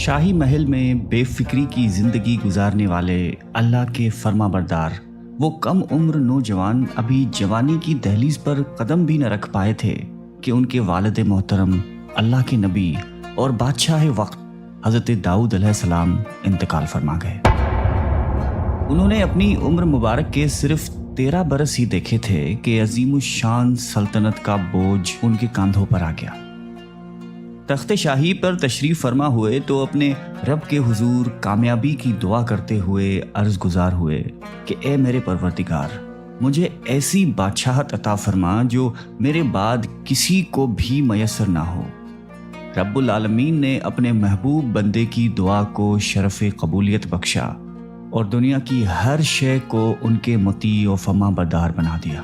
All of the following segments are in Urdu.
شاہی محل میں بے فکری کی زندگی گزارنے والے اللہ کے فرما بردار وہ کم عمر نوجوان ابھی جوانی کی دہلیز پر قدم بھی نہ رکھ پائے تھے کہ ان کے والد محترم اللہ کے نبی اور بادشاہ وقت حضرت داؤد علیہ السلام انتقال فرما گئے۔ انہوں نے اپنی عمر مبارک کے صرف 13 برس ہی دیکھے تھے کہ عظیم الشان سلطنت کا بوجھ ان کے کاندھوں پر آ گیا۔ تخت شاہی پر تشریف فرما ہوئے تو اپنے رب کے حضور کامیابی کی دعا کرتے ہوئے عرض گزار ہوئے کہ اے میرے پروردگار، مجھے ایسی بادشاہت عطا فرما جو میرے بعد کسی کو بھی میسر نہ ہو۔ رب العالمین نے اپنے محبوب بندے کی دعا کو شرف قبولیت بخشا اور دنیا کی ہر شے کو ان کے مطیع و فرما بردار بنا دیا۔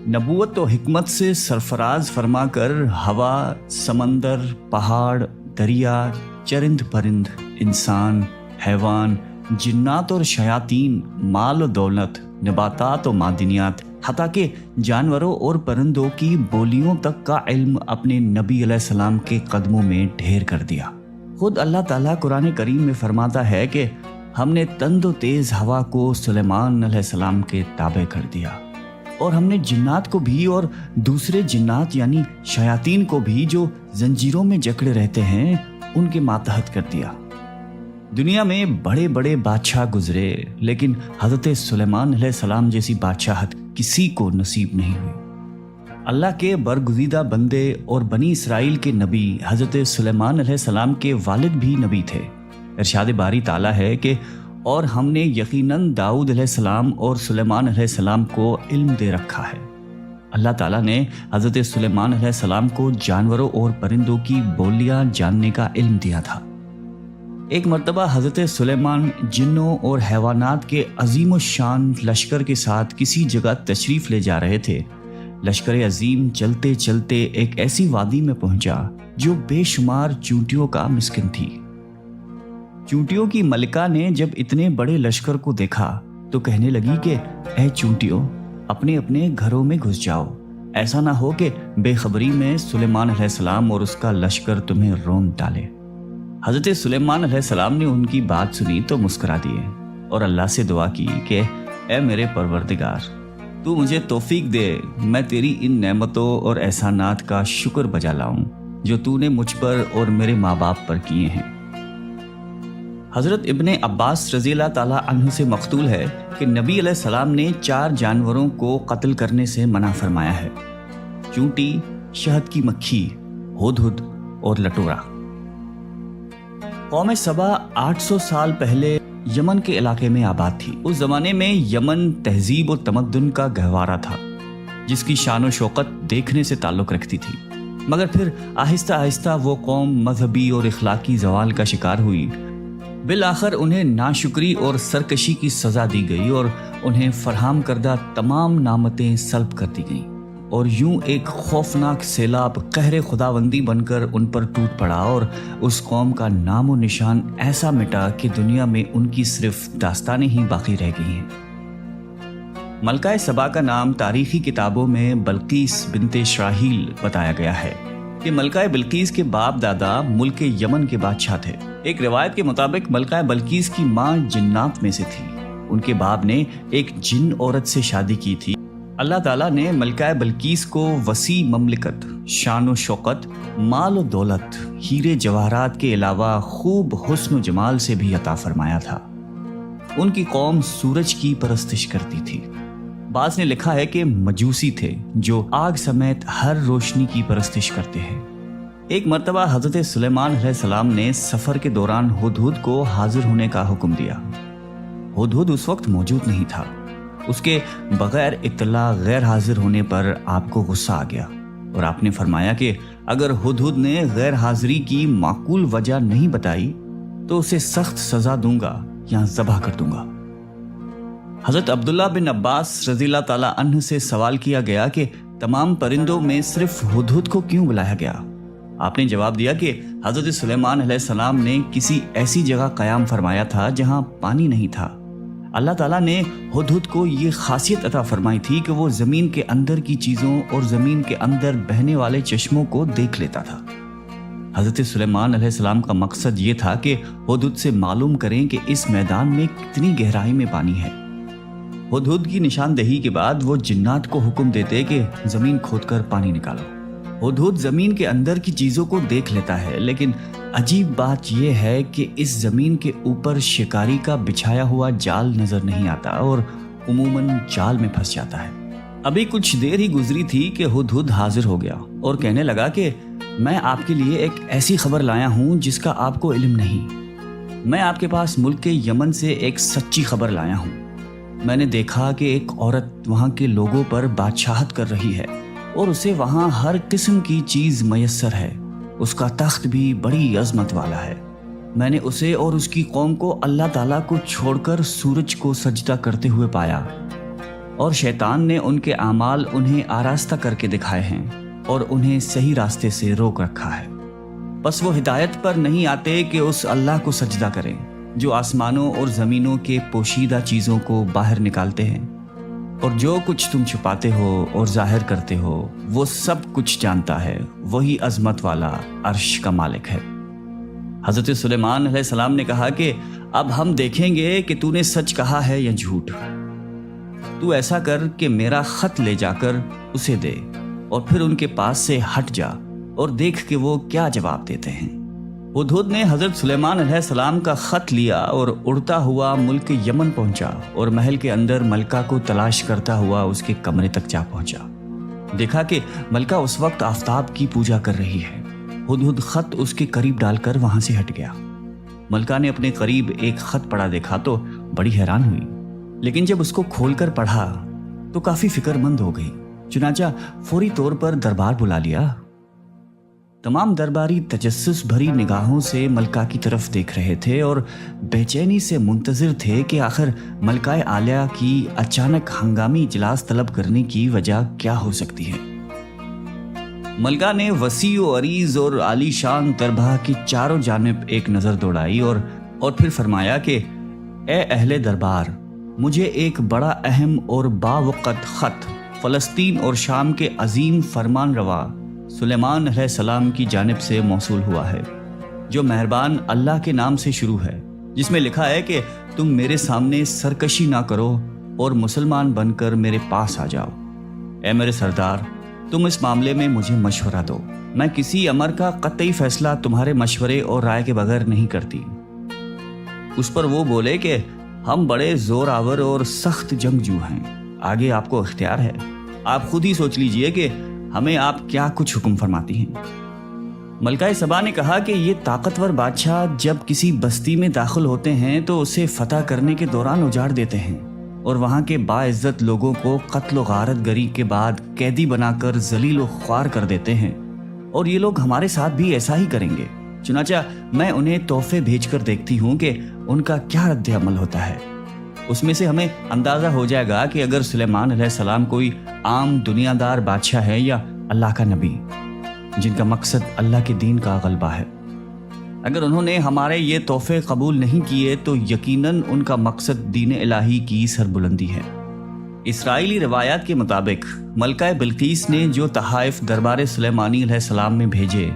نبوت و حکمت سے سرفراز فرما کر ہوا، سمندر، پہاڑ، دریا، چرند پرند، انسان، حیوان، جنات اور شیاطین، مال و دولت، نباتات و معدنیات، حتیٰ کہ جانوروں اور پرندوں کی بولیوں تک کا علم اپنے نبی علیہ السلام کے قدموں میں ڈھیر کر دیا۔ خود اللہ تعالیٰ قرآن کریم میں فرماتا ہے کہ ہم نے تند و تیز ہوا کو سلیمان علیہ السلام کے تابع کر دیا، اور ہم نے جنات کو بھی اور دوسرے جنات یعنی شیاطین کو بھی جو زنجیروں میں جکڑے رہتے ہیں ان کے ماتحت کر دیا۔ دنیا میں بڑے بڑے بادشاہ گزرے لیکن حضرت سلیمان علیہ السلام جیسی بادشاہت کسی کو نصیب نہیں ہوئی۔ اللہ کے برگزیدہ بندے اور بنی اسرائیل کے نبی حضرت سلیمان علیہ السلام کے والد بھی نبی تھے۔ ارشاد باری تعالیٰ ہے کہ اور ہم نے یقیناً داؤد علیہ السلام اور سلیمان علیہ السلام کو علم دے رکھا ہے۔ اللہ تعالیٰ نے حضرت سلیمان علیہ السلام کو جانوروں اور پرندوں کی بولیاں جاننے کا علم دیا تھا۔ ایک مرتبہ حضرت سلیمان جنوں اور حیوانات کے عظیم الشان لشکر کے ساتھ کسی جگہ تشریف لے جا رہے تھے۔ لشکر عظیم چلتے چلتے ایک ایسی وادی میں پہنچا جو بے شمار چونٹیوں کا مسکن تھی۔ چونٹیوں کی ملکہ نے جب اتنے بڑے لشکر کو دیکھا تو کہنے لگی کہ اے چونٹیوں، اپنے اپنے گھروں میں گھس جاؤ، ایسا نہ ہو کہ بے خبری میں سلیمان علیہ السلام اور اس کا لشکر تمہیں رون ڈالے۔ حضرت سلیمان علیہ السلام نے ان کی بات سنی تو مسکرا دیے اور اللہ سے دعا کی کہ اے میرے پروردگار، تو مجھے توفیق دے، میں تیری ان نعمتوں اور احسانات کا شکر بجا لاؤں جو تو نے مجھ پر اور میرے ماں باپ پر کیے ہیں۔ حضرت ابن عباس رضی اللہ تعالیٰ عنہ سے مقتول ہے کہ نبی علیہ السلام نے 4 جانوروں کو قتل کرنے سے منع فرمایا ہے: چونٹی، شہد کی مکھی، ہدہد اور لٹورا۔ قوم سبا 800 سال پہلے یمن کے علاقے میں آباد تھی۔ اس زمانے میں یمن تہذیب و تمدن کا گہوارہ تھا جس کی شان و شوکت دیکھنے سے تعلق رکھتی تھی، مگر پھر آہستہ آہستہ وہ قوم مذہبی اور اخلاقی زوال کا شکار ہوئی۔ بالآخر انہیں ناشکری اور سرکشی کی سزا دی گئی اور انہیں فراہم کردہ تمام نعمتیں سلب کر دی گئیں، اور یوں ایک خوفناک سیلاب قہر خداوندی بن کر ان پر ٹوٹ پڑا اور اس قوم کا نام و نشان ایسا مٹا کہ دنیا میں ان کی صرف داستانیں ہی باقی رہ گئی ہیں۔ ملکہ سبا کا نام تاریخی کتابوں میں بلقیس بنت شراحیل بتایا گیا ہے کہ ملکہ بلقیس کے باپ دادا ملک یمن کے بادشاہ تھے۔ ایک روایت کے مطابق ملکہ بلقیس کی ماں جنات میں سے تھی۔ ان کے باپ نے ایک جن عورت سے شادی کی تھی۔ اللہ تعالیٰ نے ملکہ بلقیس کو وسیع مملکت، شان و شوکت، مال و دولت، ہیرے جواہرات کے علاوہ خوب حسن و جمال سے بھی عطا فرمایا تھا۔ ان کی قوم سورج کی پرستش کرتی تھی۔ بعض نے لکھا ہے کہ مجوسی تھے جو آگ سمیت ہر روشنی کی پرستش کرتے ہیں۔ ایک مرتبہ حضرت سلیمان علیہ السلام نے سفر کے دوران ہدہد کو حاضر ہونے کا حکم دیا۔ ہدہد اس وقت موجود نہیں تھا۔ اس کے بغیر اطلاع غیر حاضر ہونے پر آپ کو غصہ آ گیا اور آپ نے فرمایا کہ اگر ہدہد نے غیر حاضری کی معقول وجہ نہیں بتائی تو اسے سخت سزا دوں گا یا ذبح کر دوں گا۔ حضرت عبداللہ بن عباس رضی اللہ تعالیٰ عنہ سے سوال کیا گیا کہ تمام پرندوں میں صرف ہدہد کو کیوں بلایا گیا؟ آپ نے جواب دیا کہ حضرت سلیمان علیہ السلام نے کسی ایسی جگہ قیام فرمایا تھا جہاں پانی نہیں تھا۔ اللہ تعالیٰ نے ہدہد کو یہ خاصیت عطا فرمائی تھی کہ وہ زمین کے اندر کی چیزوں اور زمین کے اندر بہنے والے چشموں کو دیکھ لیتا تھا۔ حضرت سلیمان علیہ السلام کا مقصد یہ تھا کہ ہدہد سے معلوم کریں کہ اس میدان میں کتنی گہرائی میں پانی ہے۔ ہدہد کی نشاندہی کے بعد وہ جنات کو حکم دیتے کہ زمین کھود کر پانی نکالو۔ ہدہد زمین کے اندر کی چیزوں کو دیکھ لیتا ہے، لیکن عجیب بات یہ ہے کہ اس زمین کے اوپر شکاری کا بچھایا ہوا جال نظر نہیں آتا اور عموماً جال میں پھنس جاتا ہے۔ ابھی کچھ دیر ہی گزری تھی کہ ہدہد حاضر ہو گیا اور کہنے لگا کہ میں آپ کے لیے ایک ایسی خبر لایا ہوں جس کا آپ کو علم نہیں۔ میں آپ کے پاس ملک کے یمن سے ایک سچی خبر لایا ہوں۔ میں نے دیکھا کہ ایک عورت وہاں کے لوگوں پر بادشاہت کر رہی ہے اور اسے وہاں ہر قسم کی چیز میسر ہے۔ اس کا تخت بھی بڑی عظمت والا ہے۔ میں نے اسے اور اس کی قوم کو اللہ تعالیٰ کو چھوڑ کر سورج کو سجدہ کرتے ہوئے پایا، اور شیطان نے ان کے اعمال انہیں آراستہ کر کے دکھائے ہیں اور انہیں صحیح راستے سے روک رکھا ہے۔ بس وہ ہدایت پر نہیں آتے کہ اس اللہ کو سجدہ کریں جو آسمانوں اور زمینوں کے پوشیدہ چیزوں کو باہر نکالتے ہیں، اور جو کچھ تم چھپاتے ہو اور ظاہر کرتے ہو وہ سب کچھ جانتا ہے۔ وہی عظمت والا عرش کا مالک ہے۔ حضرت سلیمان علیہ السلام نے کہا کہ اب ہم دیکھیں گے کہ تو نے سچ کہا ہے یا جھوٹ۔ تو ایسا کر کہ میرا خط لے جا کر اسے دے، اور پھر ان کے پاس سے ہٹ جا اور دیکھ کہ وہ کیا جواب دیتے ہیں۔ ہدہد نے حضرت سلیمان علیہ السلام کا خط لیا اور اڑتا ہوا ملک یمن پہنچا اور محل کے اندر ملکہ کو تلاش کرتا ہوا اس کے کمرے تک جا پہنچا۔ دیکھا کہ ملکہ اس وقت آفتاب کی پوجا کر رہی ہے۔ ہدہد خط اس کے قریب ڈال کر وہاں سے ہٹ گیا۔ ملکہ نے اپنے قریب ایک خط پڑا دیکھا تو بڑی حیران ہوئی، لیکن جب اس کو کھول کر پڑھا تو کافی فکر مند ہو گئی۔ چنانچہ فوری طور پر دربار بلا لیا۔ تمام درباری تجسس بھری نگاہوں سے ملکہ کی طرف دیکھ رہے تھے اور بے چینی سے منتظر تھے کہ آخر ملکہ عالیہ کی اچانک ہنگامی اجلاس طلب کرنے کی وجہ کیا ہو سکتی ہے۔ ملکہ نے وسیع و عریض اور عالی شان دربار کی چاروں جانب ایک نظر دوڑائی اور پھر فرمایا کہ اے اہل دربار، مجھے ایک بڑا اہم اور باوقت خط فلسطین اور شام کے عظیم فرمان روا سلیمان علیہ السلام کی جانب سے موصول ہوا ہے، جو مہربان اللہ کے نام سے شروع ہے، جس میں لکھا ہے کہ تم میرے سامنے سرکشی نہ کرو اور مسلمان بن کر میرے پاس آ جاؤ۔ اے میرے سردار، تم اس معاملے میں مجھے مشورہ دو۔ میں کسی امر کا قطعی فیصلہ تمہارے مشورے اور رائے کے بغیر نہیں کرتی۔ اس پر وہ بولے کہ ہم بڑے زور آور اور سخت جنگجو ہیں، آگے آپ کو اختیار ہے، آپ خود ہی سوچ لیجئے کہ ہمیں آپ کیا کچھ حکم فرماتی ہیں۔ ملکہ سبا نے کہا کہ یہ طاقتور بادشاہ جب کسی بستی میں داخل ہوتے ہیں تو اسے فتح کرنے کے دوران اجاڑ دیتے ہیں اور وہاں کے باعزت لوگوں کو قتل و غارت گری کے بعد قیدی بنا کر ذلیل و خوار کر دیتے ہیں، اور یہ لوگ ہمارے ساتھ بھی ایسا ہی کریں گے۔ چنانچہ میں انہیں تحفے بھیج کر دیکھتی ہوں کہ ان کا کیا رد عمل ہوتا ہے۔ اس میں سے ہمیں اندازہ ہو جائے گا کہ اگر سلیمان علیہ السلام کوئی عام دنیا دار بادشاہ ہے یا اللہ کا نبی جن کا مقصد اللہ کے دین کا غلبہ ہے۔ اگر انہوں نے ہمارے یہ تحفے قبول نہیں کیے تو یقیناً ان کا مقصد دین الہی کی سربلندی ہے۔ اسرائیلی روایات کے مطابق ملکہ بلقیس نے جو تحائف دربار سلیمانی علیہ السلام میں بھیجے،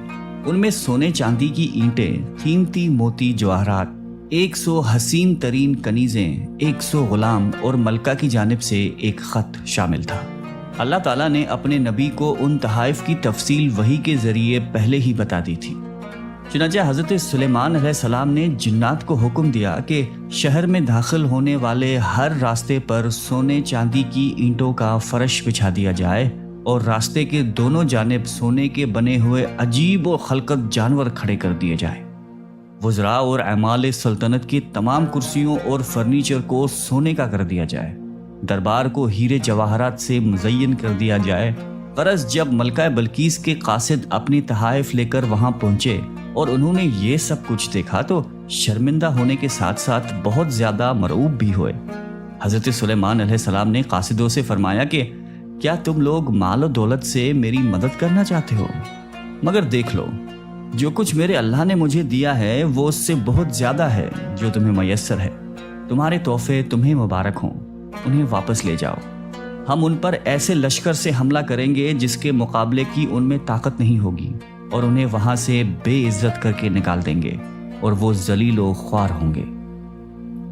ان میں سونے چاندی کی اینٹیں، قیمتی موتی جواہرات، 100 حسین ترین کنیزیں، 100 غلام اور ملکہ کی جانب سے ایک خط شامل تھا۔ اللہ تعالیٰ نے اپنے نبی کو ان تحائف کی تفصیل وحی کے ذریعے پہلے ہی بتا دی تھی۔ چنانچہ حضرت سلیمان علیہ السلام نے جنات کو حکم دیا کہ شہر میں داخل ہونے والے ہر راستے پر سونے چاندی کی اینٹوں کا فرش بچھا دیا جائے اور راستے کے دونوں جانب سونے کے بنے ہوئے عجیب و خلقت جانور کھڑے کر دیے جائیں۔ وزراء اور اعمال سلطنت کی تمام کرسیوں اور فرنیچر کو سونے کا کر دیا جائے، دربار کو ہیرے جواہرات سے مزین کر دیا جائے۔ غرض جب ملکہ بلقیس کے قاصد اپنی تحائف لے کر وہاں پہنچے اور انہوں نے یہ سب کچھ دیکھا تو شرمندہ ہونے کے ساتھ ساتھ بہت زیادہ مرعوب بھی ہوئے۔ حضرت سلیمان علیہ السلام نے قاصدوں سے فرمایا کہ کیا تم لوگ مال و دولت سے میری مدد کرنا چاہتے ہو؟ مگر دیکھ لو، جو کچھ میرے اللہ نے مجھے دیا ہے وہ اس سے بہت زیادہ ہے جو تمہیں میسر ہے۔ تمہارے تحفے تمہیں مبارک ہوں، انہیں واپس لے جاؤ۔ ہم ان پر ایسے لشکر سے حملہ کریں گے جس کے مقابلے کی ان میں طاقت نہیں ہوگی، اور انہیں وہاں سے بے عزت کر کے نکال دیں گے اور وہ ذلیل و خوار ہوں گے۔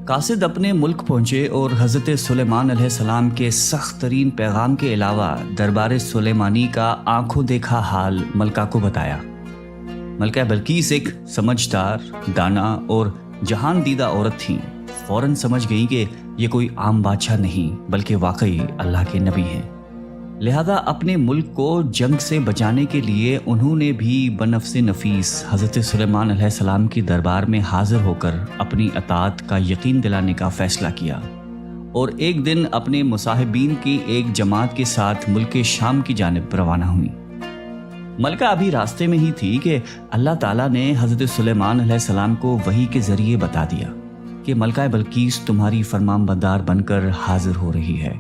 قاصد اپنے ملک پہنچے اور حضرت سلیمان علیہ السلام کے سخت ترین پیغام کے علاوہ دربار سلیمانی کا آنکھوں دیکھا حال ملکہ کو بتایا۔ ملکہ بلقیس ایک سمجھدار، دانا اور جہان دیدہ عورت تھیں۔ فوراً سمجھ گئیں کہ یہ کوئی عام بادشاہ نہیں بلکہ واقعی اللہ کے نبی ہیں۔ لہذا اپنے ملک کو جنگ سے بچانے کے لیے انہوں نے بھی بنفس نفیس حضرت سلیمان علیہ السلام کی دربار میں حاضر ہو کر اپنی اطاعت کا یقین دلانے کا فیصلہ کیا، اور ایک دن اپنے مصاحبین کی ایک جماعت کے ساتھ ملک شام کی جانب روانہ ہوئی۔ ملکہ ابھی راستے میں ہی تھی کہ اللہ تعالیٰ نے حضرت سلیمان علیہ السلام کو وحی کے ذریعے بتا دیا کہ ملکہ بلقیس تمہاری فرمان بردار بن کر حاضر ہو رہی ہے۔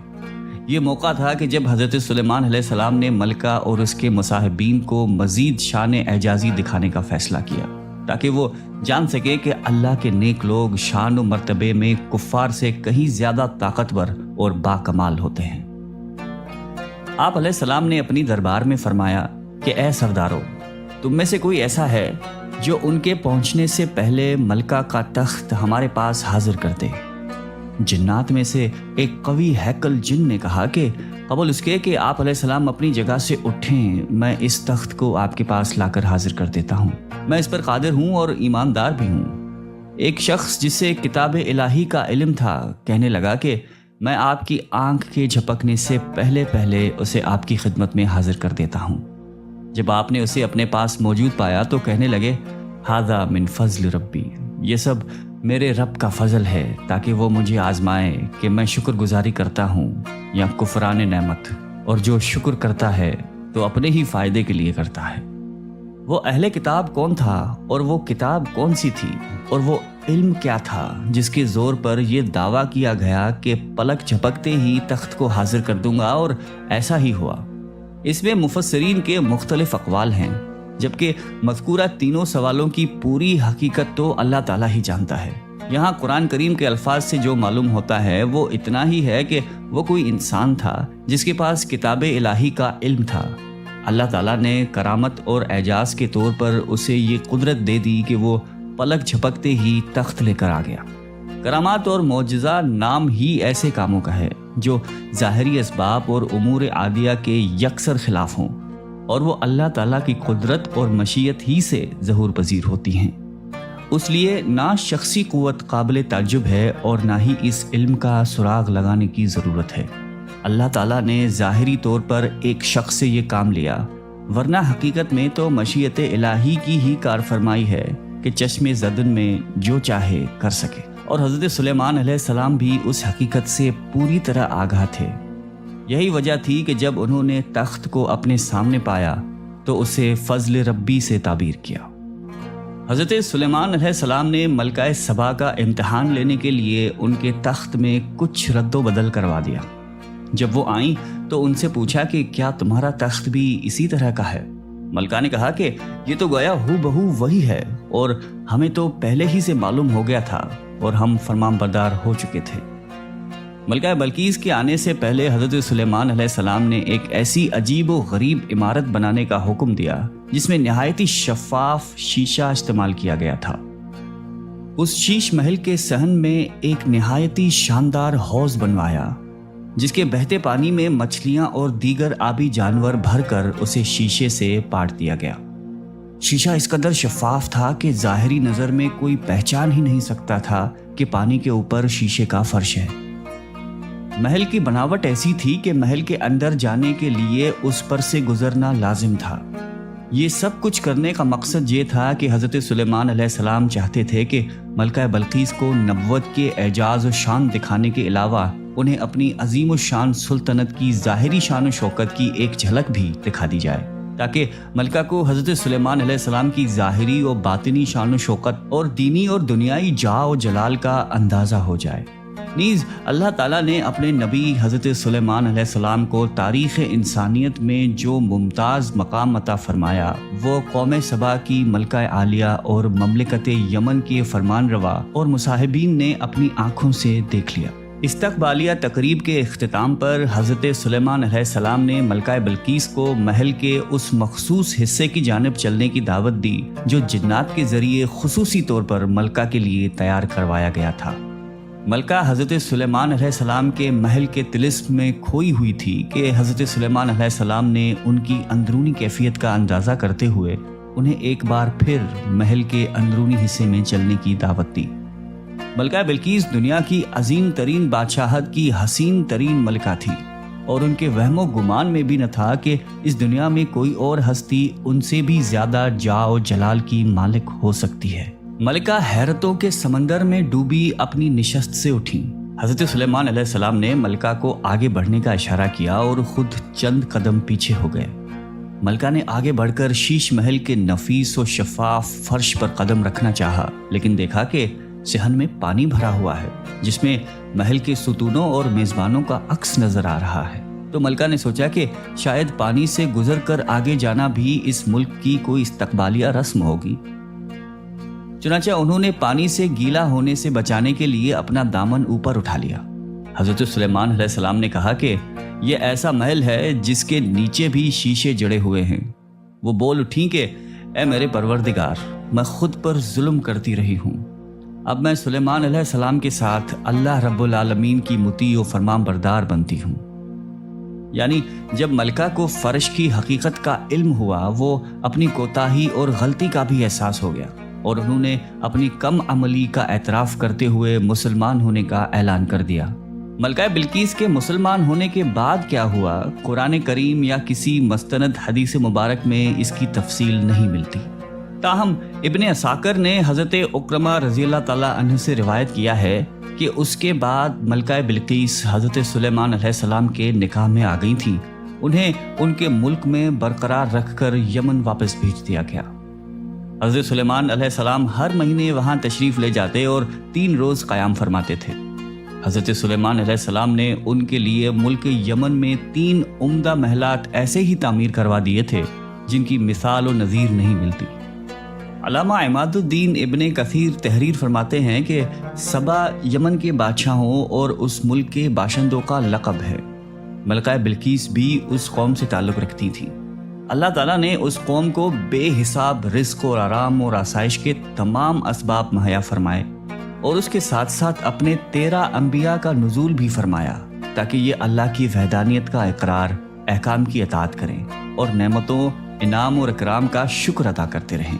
یہ موقع تھا کہ جب حضرت سلیمان علیہ السلام نے ملکہ اور اس کے مصاحبین کو مزید شان اعجازی دکھانے کا فیصلہ کیا، تاکہ وہ جان سکے کہ اللہ کے نیک لوگ شان و مرتبے میں کفار سے کہیں زیادہ طاقتور اور باکمال ہوتے ہیں۔ آپ علیہ السلام نے اپنی دربار میں فرمایا کہ اے سردارو، تم میں سے کوئی ایسا ہے جو ان کے پہنچنے سے پہلے ملکہ کا تخت ہمارے پاس حاضر کر دے؟ جنات میں سے ایک قوی ہیکل جن نے کہا کہ قبل اس کے کہ آپ علیہ السلام اپنی جگہ سے اٹھیں، میں اس تخت کو آپ کے پاس لا کر حاضر کر دیتا ہوں، میں اس پر قادر ہوں اور ایماندار بھی ہوں۔ ایک شخص جس سے کتاب الہی کا علم تھا کہنے لگا کہ میں آپ کی آنکھ کے جھپکنے سے پہلے اسے آپ کی خدمت میں حاضر کر دیتا ہوں۔ جب آپ نے اسے اپنے پاس موجود پایا تو کہنے لگے، ھذا من فضل ربی، یہ سب میرے رب کا فضل ہے تاکہ وہ مجھے آزمائے کہ میں شکر گزاری کرتا ہوں یا کفران نعمت، اور جو شکر کرتا ہے تو اپنے ہی فائدے کے لیے کرتا ہے۔ وہ اہل کتاب کون تھا اور وہ کتاب کون سی تھی اور وہ علم کیا تھا جس کے زور پر یہ دعویٰ کیا گیا کہ پلک جھپکتے ہی تخت کو حاضر کر دوں گا، اور ایسا ہی ہوا؟ اس میں مفسرین کے مختلف اقوال ہیں، جبکہ مذکورہ تینوں سوالوں کی پوری حقیقت تو اللہ تعالیٰ ہی جانتا ہے۔ یہاں قرآن کریم کے الفاظ سے جو معلوم ہوتا ہے وہ اتنا ہی ہے کہ وہ کوئی انسان تھا جس کے پاس کتاب الہی کا علم تھا۔ اللہ تعالیٰ نے کرامت اور اعجاز کے طور پر اسے یہ قدرت دے دی کہ وہ پلک جھپکتے ہی تخت لے کر آ گیا۔ کرامات اور معجزہ نام ہی ایسے کاموں کا ہے جو ظاہری اسباب اور امور عادیہ کے یکسر خلاف ہوں، اور وہ اللہ تعالیٰ کی قدرت اور مشیت ہی سے ظہور پذیر ہوتی ہیں۔ اس لیے نہ شخصی قوت قابل تعجب ہے اور نہ ہی اس علم کا سراغ لگانے کی ضرورت ہے۔ اللہ تعالیٰ نے ظاہری طور پر ایک شخص سے یہ کام لیا، ورنہ حقیقت میں تو مشیت الہی کی ہی کار فرمائی ہے کہ چشم زدن میں جو چاہے کر سکے، اور حضرت سلیمان علیہ السلام بھی اس حقیقت سے پوری طرح آگاہ تھے۔ یہی وجہ تھی کہ جب انہوں نے تخت کو اپنے سامنے پایا تو اسے فضل ربی سے تعبیر کیا۔ حضرت سلیمان علیہ السلام نے ملکہ سبا کا امتحان لینے کے لیے ان کے تخت میں کچھ رد و بدل کروا دیا۔ جب وہ آئیں تو ان سے پوچھا کہ کیا تمہارا تخت بھی اسی طرح کا ہے؟ ملکہ نے کہا کہ یہ تو گویا ہو بہو وہی ہے، اور ہمیں تو پہلے ہی سے معلوم ہو گیا تھا اور ہم فرمان بردار ہو چکے تھے۔ ملکہ بلقیس کے آنے سے پہلے حضرت سلیمان علیہ السلام نے ایک ایسی عجیب و غریب عمارت بنانے کا حکم دیا جس میں نہایتی شفاف شیشہ استعمال کیا گیا تھا۔ اس شیش محل کے صحن میں ایک نہایتی شاندار حوض بنوایا جس کے بہتے پانی میں مچھلیاں اور دیگر آبی جانور بھر کر اسے شیشے سے پاٹ دیا گیا۔ شیشہ اس قدر شفاف تھا کہ ظاہری نظر میں کوئی پہچان ہی نہیں سکتا تھا کہ پانی کے اوپر شیشے کا فرش ہے۔ محل کی بناوٹ ایسی تھی کہ محل کے اندر جانے کے لیے اس پر سے گزرنا لازم تھا۔ یہ سب کچھ کرنے کا مقصد یہ تھا کہ حضرت سلیمان علیہ السلام چاہتے تھے کہ ملکہ بلقیس کو نبوت کے اعجاز و شان دکھانے کے علاوہ انہیں اپنی عظیم و شان سلطنت کی ظاہری شان و شوکت کی ایک جھلک بھی دکھا دی جائے، تاکہ ملکہ کو حضرت سلیمان علیہ السلام کی ظاہری و باطنی شان و شوکت اور دینی اور دنیائی جاہ و جلال کا اندازہ ہو جائے۔ نیز اللہ تعالیٰ نے اپنے نبی حضرت سلیمان علیہ السلام کو تاریخ انسانیت میں جو ممتاز مقام عطا فرمایا وہ قوم سبا کی ملکہ عالیہ اور مملکت یمن کے فرمان روا اور مصاحبین نے اپنی آنکھوں سے دیکھ لیا۔ استقبالیہ تقریب کے اختتام پر حضرت سلیمان علیہ السلام نے ملکہ بلقیس کو محل کے اس مخصوص حصے کی جانب چلنے کی دعوت دی جو جنات کے ذریعے خصوصی طور پر ملکہ کے لیے تیار کروایا گیا تھا۔ ملکہ حضرت سلیمان علیہ السلام کے محل کے طلسم میں کھوئی ہوئی تھی کہ حضرت سلیمان علیہ السلام نے ان کی اندرونی کیفیت کا اندازہ کرتے ہوئے انہیں ایک بار پھر محل کے اندرونی حصے میں چلنے کی دعوت دی۔ ملکہ بلقیس دنیا کی عظیم ترین بادشاہت کی حسین ترین ملکہ تھی، اور ان کے وہم و گمان میں بھی نہ تھا کہ اس دنیا میں کوئی اور ہستی ان سے بھی زیادہ جاہ و جلال کی مالک ہو سکتی ہے۔ ملکہ حیرتوں کے سمندر میں ڈوبی اپنی نشست سے اٹھیں۔ حضرت سلیمان علیہ السلام نے ملکہ کو آگے بڑھنے کا اشارہ کیا اور خود چند قدم پیچھے ہو گئے۔ ملکہ نے آگے بڑھ کر شیش محل کے نفیس و شفاف فرش پر قدم رکھنا چاہا، لیکن دیکھا کہ صحن میں پانی بھرا ہوا ہے جس میں محل کے ستونوں اور میزبانوں کا عکس نظر آ رہا ہے۔ تو ملکہ نے سوچا کہ شاید پانی سے گزر کر آگے جانا بھی اس ملک کی کوئی استقبالیہ رسم ہوگی۔ چنانچہ انہوں نے پانی سے گیلا ہونے سے بچانے کے لیے اپنا دامن اوپر اٹھا لیا۔ حضرت سلیمان علیہ السلام نے کہا کہ یہ ایسا محل ہے جس کے نیچے بھی شیشے جڑے ہوئے ہیں۔ وہ بول اٹھیں کہ اے میرے پروردگار، میں خود پر ظلم کرتی رہی ہوں، اب میں سلیمان علیہ السلام کے ساتھ اللہ رب العالمین کی مطیع و فرمان بردار بنتی ہوں۔ یعنی جب ملکہ کو فرش کی حقیقت کا علم ہوا، وہ اپنی کوتاہی اور غلطی کا بھی احساس ہو گیا، اور انہوں نے اپنی کم عملی کا اعتراف کرتے ہوئے مسلمان ہونے کا اعلان کر دیا۔ ملکہ بلقیس کے مسلمان ہونے کے بعد کیا ہوا، قرآن کریم یا کسی مستند حدیث مبارک میں اس کی تفصیل نہیں ملتی۔ تاہم ابن عساکر نے حضرت عکرمہ رضی اللہ تعالیٰ عنہ سے روایت کیا ہے کہ اس کے بعد ملکہ بلقیس حضرت سلیمان علیہ السلام کے نکاح میں آ گئی تھیں۔ انہیں ان کے ملک میں برقرار رکھ کر یمن واپس بھیج دیا گیا۔ حضرت سلیمان علیہ السلام ہر مہینے وہاں تشریف لے جاتے اور 3 روز قیام فرماتے تھے۔ حضرت سلیمان علیہ السلام نے ان کے لیے ملک یمن میں 3 عمدہ محلات ایسے ہی تعمیر کروا دیے تھے جن کی مثال و نظیر نہیں ملتی۔ علامہ عماد الدین ابن کثیر تحریر فرماتے ہیں کہ سبا یمن کے بادشاہوں اور اس ملک کے باشندوں کا لقب ہے۔ ملکہ بلقیس بھی اس قوم سے تعلق رکھتی تھیں۔ اللہ تعالیٰ نے اس قوم کو بے حساب رزق اور آرام اور آسائش کے تمام اسباب مہیا فرمائے، اور اس کے ساتھ ساتھ اپنے 13 انبیاء کا نزول بھی فرمایا تاکہ یہ اللہ کی وحدانیت کا اقرار، احکام کی اطاعت کریں اور نعمتوں، انعام اور اکرام کا شکر ادا کرتے رہیں۔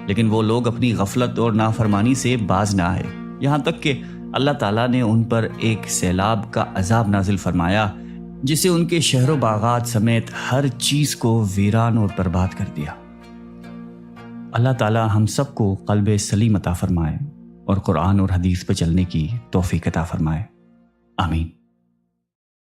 لیکن وہ لوگ اپنی غفلت اور نافرمانی سے باز نہ آئے، یہاں تک کہ اللہ تعالیٰ نے ان پر ایک سیلاب کا عذاب نازل فرمایا جسے ان کے شہر و باغات سمیت ہر چیز کو ویران اور برباد کر دیا۔ اللہ تعالیٰ ہم سب کو قلب سلیم عطا فرمائے اور قرآن اور حدیث پہ چلنے کی توفیق عطا فرمائے، آمین۔